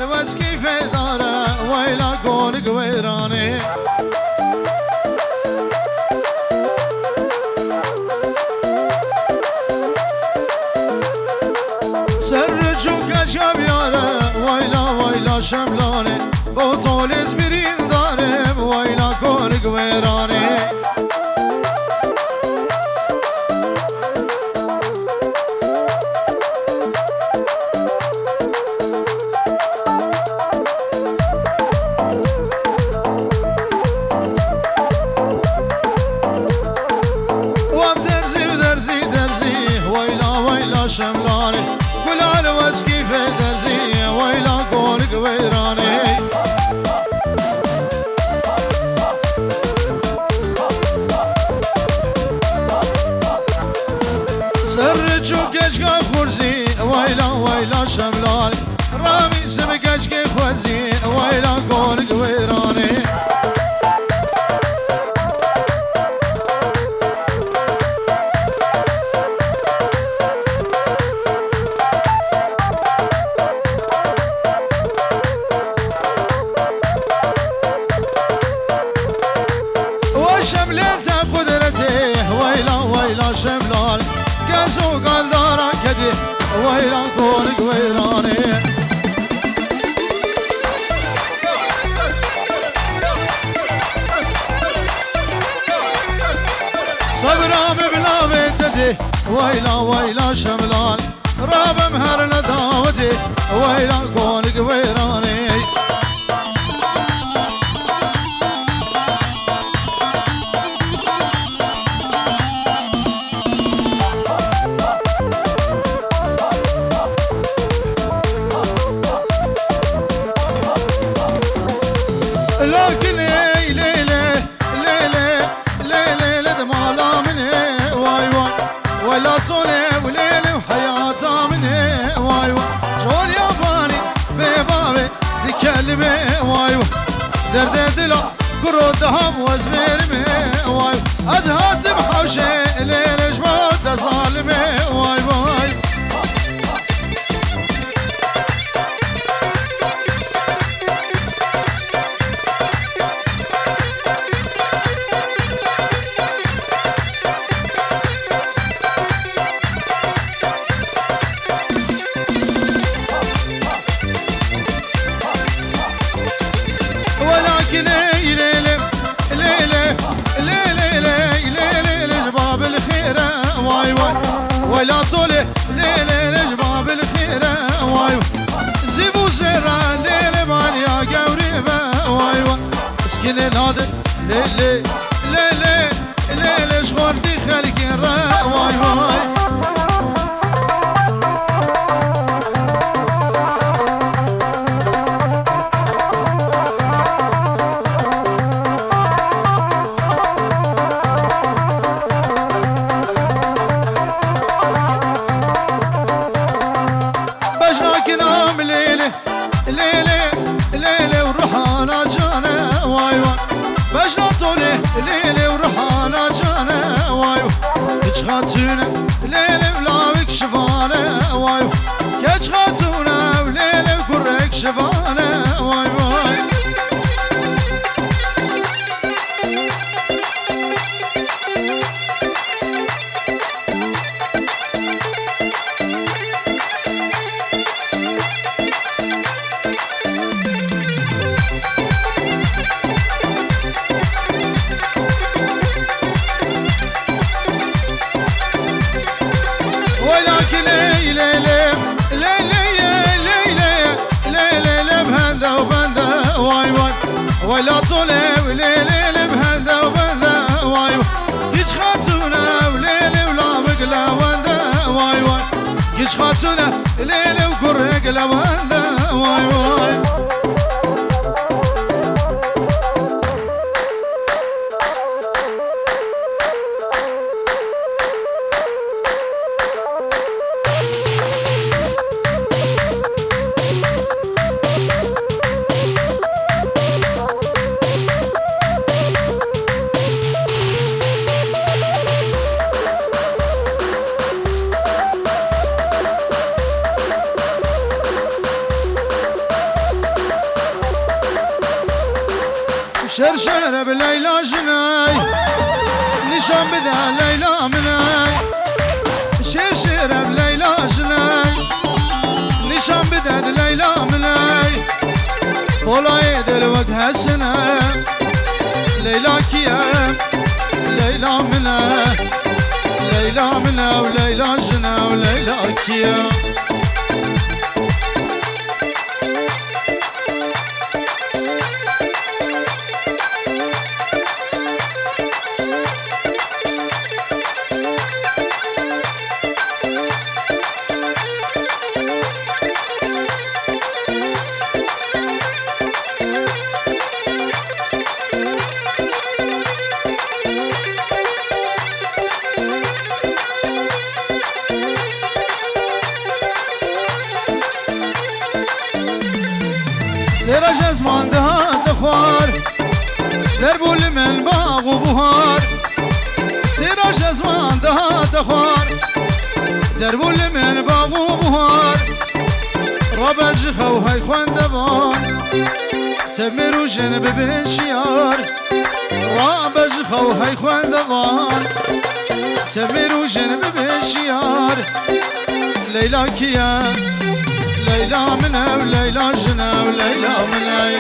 بس كيف داره ويلا كون قويراني سرجوك أجاب ياره ويلا شملاني بطول زبرين داره ويلا كون قويراني شملاني كل على وسكي في درزي ويلا قول قويراني سرجوك اشقى خرزي ويلا شملاني رامي سمك اشقى خوزي ويلا قول قويراني شملت قدرتي ويلا شملان قاسو قال دارك كدي ويلا كون قويراني صبرا ببلا بيتدي ويلا شملان راب مهر لداودي ويلا كون قويراني لكن ليلة دمالا مني واي ولا طولي وليلة وحياتها مني واي شول ياباني ببابي دي كلمة واي درد دلا كرودها وزميرمي واي أزهات بحوشي ليلة جموت ظالمي واي ولا طولي ليلة جباب الخيرة وايو زيبو زيرا ليلة مانيا قوريبة وايو اسكن الهادر ليلة شغورتي خلقي الرا وايو ليلة وروحانا جانا وايو بجنا طولي ليلة وروحانا جانا وايو كيش خاتونا ليلة ولاوك شفانا وايو كيش خاتونا وليلة وكرك شفانا وايو ولا طولي وليلة بهذا وبهذا وايو يجخاتونا وليلة ولا بقلا وهذا وايو يجخاتونا ليلة وكرق لا وهذا وايو شرشر بليلى جناي نشان بدا ليلى مناي شرشر بليلى جناي نشان بدا ليلى مناي طولا يد الوجه السنة ليلى كيا ليلى منا ليلى منا وليلى جنا وليلى كيا سيرا جزمان دهان دخوار دربو لمن باغ و بهار سيرا جزمان دهان دخوار دربو لمن باغ و بهار رابع جخو هاي خوان دبان تمرو جنب بين شيار رابع جخو هاي خوان دبان تمرو جنب بين شيار ليلى كيا ليلى منا وليلى جنا وليلى مناي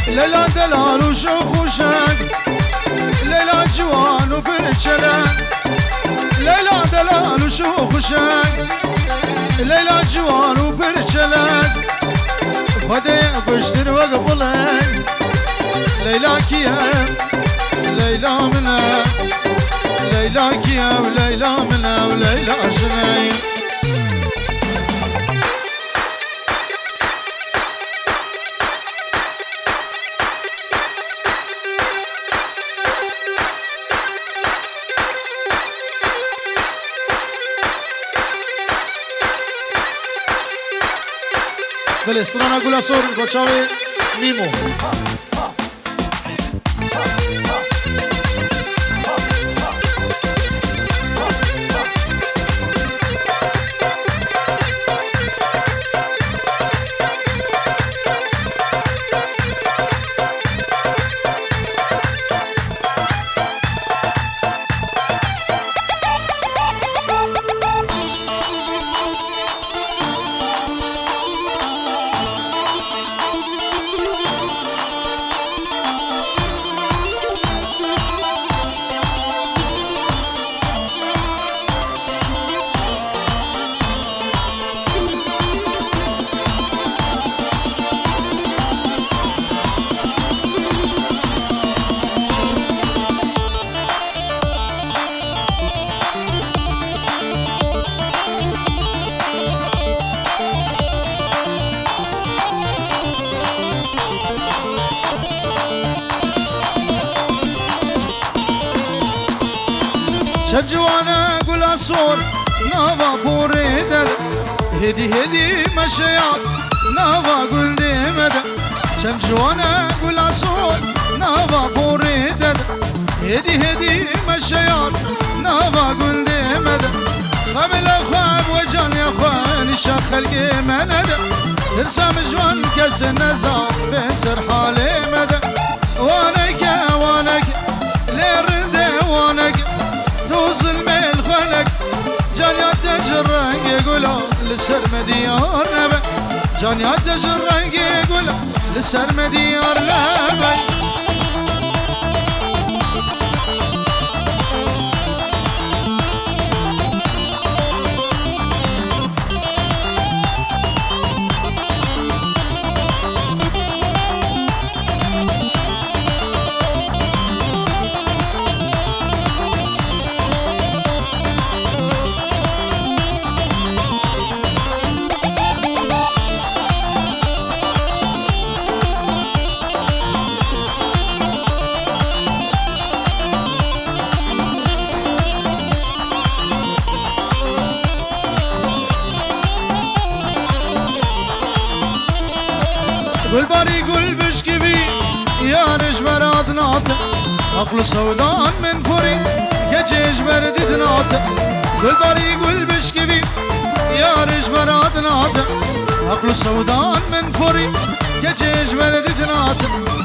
ليلى دلال وشوخ وشاق ليلى جوان وبرجلان ليلى دلال وشوخ وشاق ليلى جوان وبرجلان خدي بشتر وقبلك ليلى كيا ليلى منا ليلى كيا وليلى منا وليلى جناي Delle strana con la sorda, facciamo Mimo. شجوانا قول صور نافا بوريدد هدي هدي مشيات نافا قول دي مدى شجوانا قول صور نافا بوريدد هدي هدي مشيات نافا قول دي مدى قبل أخواب وجان يا أخوان شخل قيمة ترسم جوان كس النزار بسر حالي مدى وانك ليرد وانك توصل من الخلق جانيات تجرق يقولوا لسر مديار نبي جانيات تجرق يقولوا لسر مديار نبي برادنات عقل سودان من فوري كجيش بردي دنات قل باري قل بشكبي يا رج برادنات عقل سودان من فوري كجيش بردي دنات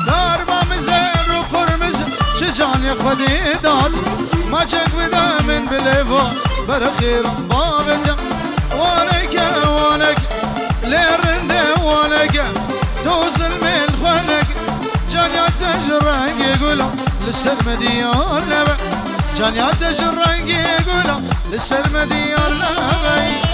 دار بامزر وقرمز شجان يخفدي دات ما چك بدا من بليفو برخير بابتا وانك وانك ليرند وانك توصل من خانك جانيات تجرنج يقولوا للسلمى ديار لبا جانيات تجرنج يقولوا للسلمى ديار لبا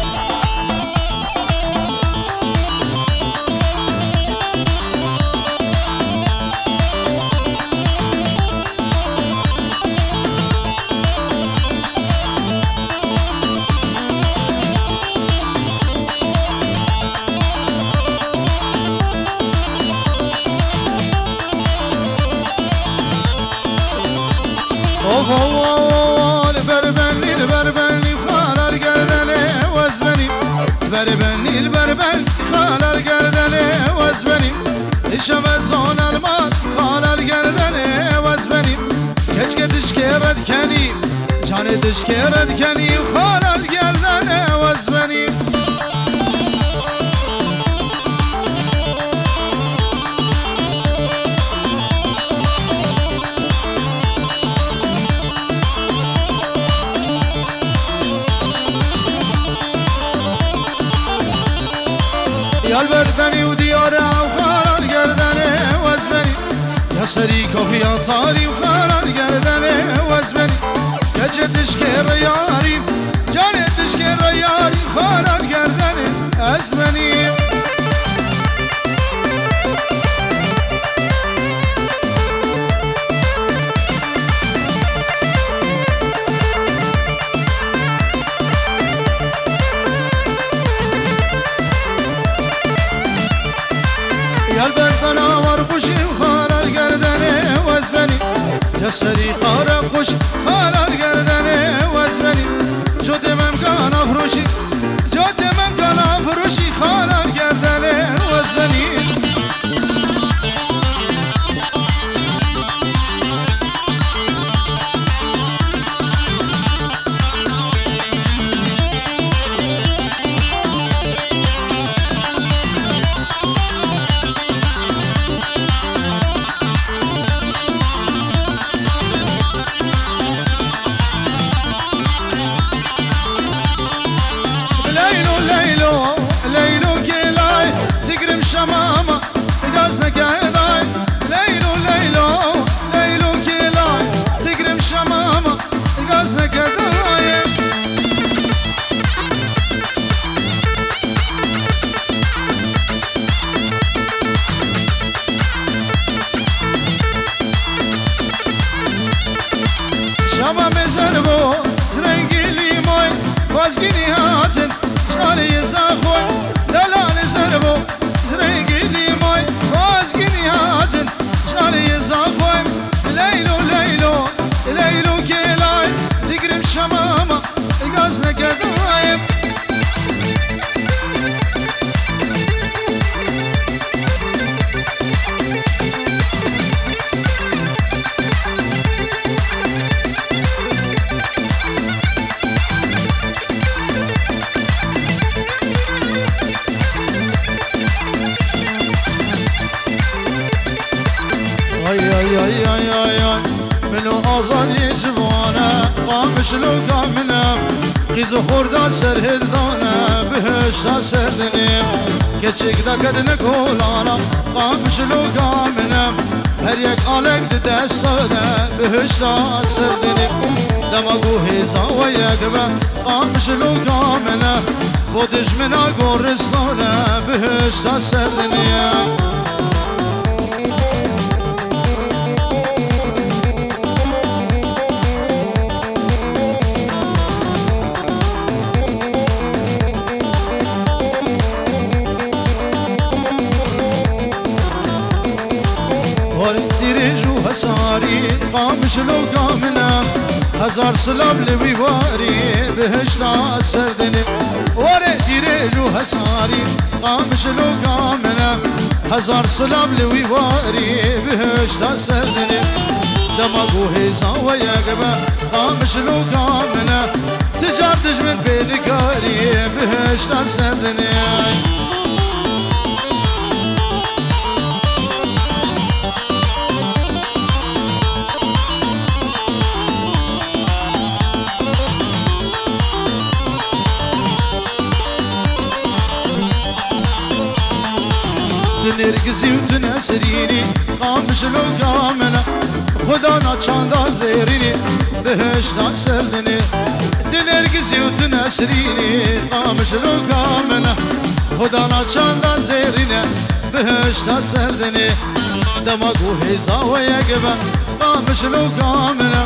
البربل خال القردني وزبني شبزون المال خال القردني وزبني كشك تشكيرد كني جاني تشكيرد كني خال القردني وزبني البربني ودياره وخال القردني وزبني يا سري كوفي طاري وخال القردني وزبني كجد تشكر ياري جاري تشكر ياري خال القردني ازبني يا البرفنا ورقشي وخال القردني وزبني يا سري قرقش خال القردني وزبني جود ممكان افروشي جود ممكان افروشي خال القردني وزبني شمامة قصدك عداي ليلو ليلو ليلو كيلاي تقرم شمامة قصدك عداي شباب زربو زرنقي لي موي فازقيني هاتن شالي يزاخوي دلال زربو زريقي لي موي فازقني هاتن شالي يزاخوي ليلو ليلو ليلو كيلاي تقرم شمامة قصدك دايم منو آزاد جوانه قامش لو قامنم قیز خورده سر هدانه بهشت سر دنیم کچک دا کد نکولانا قامش لو قامنم هر یک آلک دست داده بهشت سر دنیم دماغو هیزا و یک به قامش لو قامنم بودش منا گورستانه بهشت سر دنیم ساري قامش لو قامنا هزار سلام لوي واري بهشتا سردني وري ديريجو هساري قامش لو قامنا هزار سلام لوي واري بهشتا سردني دماغو هيزا ويقبا قامش لو كاملة تجابتش من بيلكاري بهشتا سردني تنرگزی و تنسرینی قامش لو کامنه خدا ناچاندا زیرینی بهشتا سردنی تنرگزی و تنسرینی قامش لو کامنه خدا ناچاندا زیرینی بهشتا سردنی دماغو هیزا و یگبه قامش لو کامنه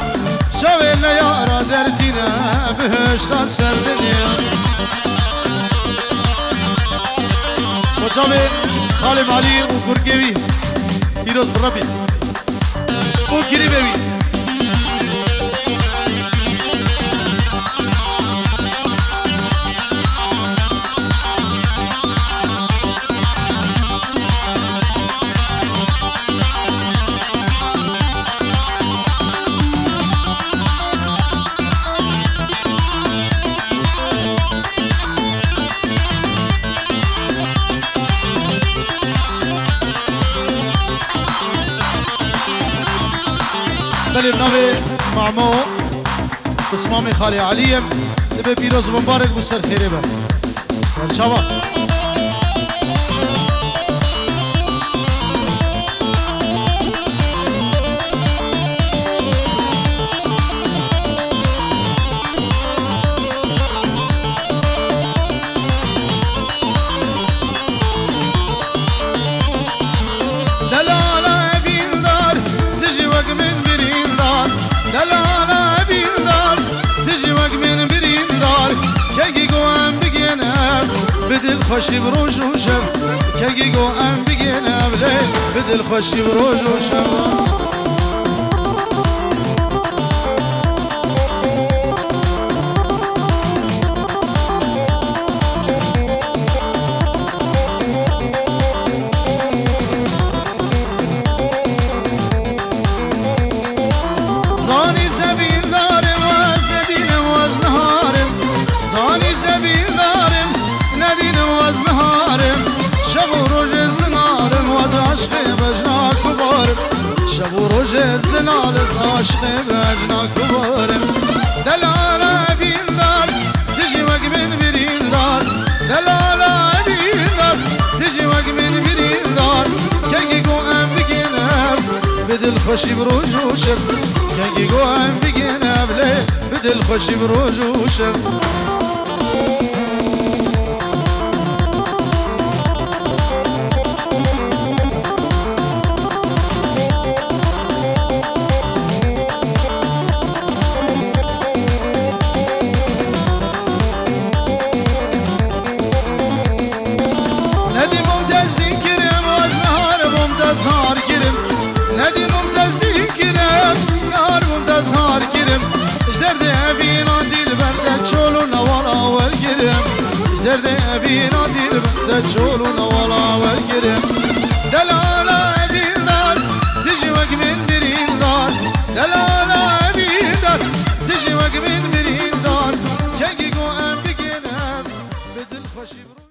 شویل یارا دردینه بهشتا سردنی وچاوی خالم علي وكركيوي فيروز بالربي وكريموي بلي بنابي معمو بسمامي خالي عليم تبي بيروز مبارك بسر خيري بر سر شباب بدل خوشی بروج و شب که گو ام بگینم لی بدل خوشی بروج و شب زانی زبین دارم واز ندینم واز نهارم زانی زبین دارم ندینم واز نهارم شب و روز ازدنالم واز عشق بجنا کبارم شب و روز ازدنالم عشق بجنا کبارم دلالا بیندار تجی وق من بیندار دلالا بیندار تجی وق من بیندار که گو ام بگینم بدل خوشی بروج و شب که گو ام بگینم لی بدل خوشی بروج و شب زار گیرم ندی ممتاز دیگرم یار ممتاز زار گیرم جدرد بینا دیل برده چولو نوالا ور گیرم جدرد بینا دیل برده چولو نوالا ور گیرم دلالا بیندار تجی وق من بیندار دلالا بیندار تجی وق من بیندار که گو ام بگینم بدل خوشی